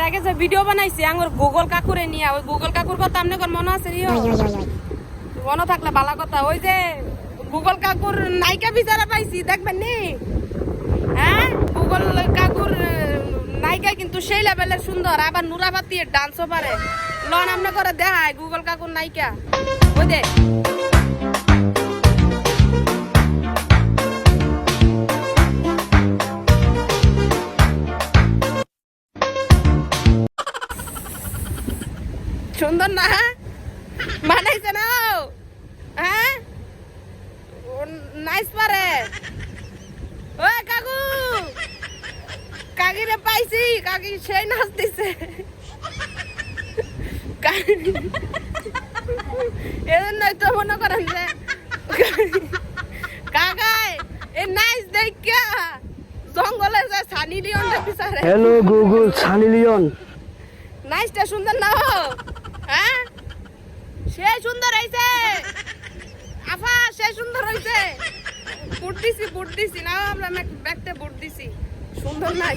আগে যে ভিডিও বানাইছি আঙ্গুর গুগল কাকুরে নিয়ে, ওই গুগল কাকুর কথা আপনি মনে আছে রিও? মনে থাকলে ভালো কথা। ওই যে গুগল কাকুর নায়িকা বিচারা পাইছি, দেখবেন নি? হ্যাঁ, গুগল কাকুর নায়িকা কিন্তু সেই লেভেলের সুন্দর, আবার নুরাবাতি ডান্সও পারে। লন আপনি করে দেখায় গুগল কাকুর নায়িকা। ওই যে সুন্দর না? বানাইছে না? হ্যাঁ, নাইস পারে। ওই কাকু, কাকিরে পাইছি, কাকি সেই নাচ দিছে। এজন্যই তো মনে করেন যে কাকাই এই নাইস দেখা জঙ্গলে যে সানি লিওনটা বিচারে। হ্যালো গুগল, সানি লিওন নাইসটা সুন্দর না? হ্যাঁ, সে সুন্দর হয়েছে আফা, সে সুন্দর হয়েছে। বুট দিছি না, আমরা ব্যাগটা বুট দিছি। সুন্দর নাই?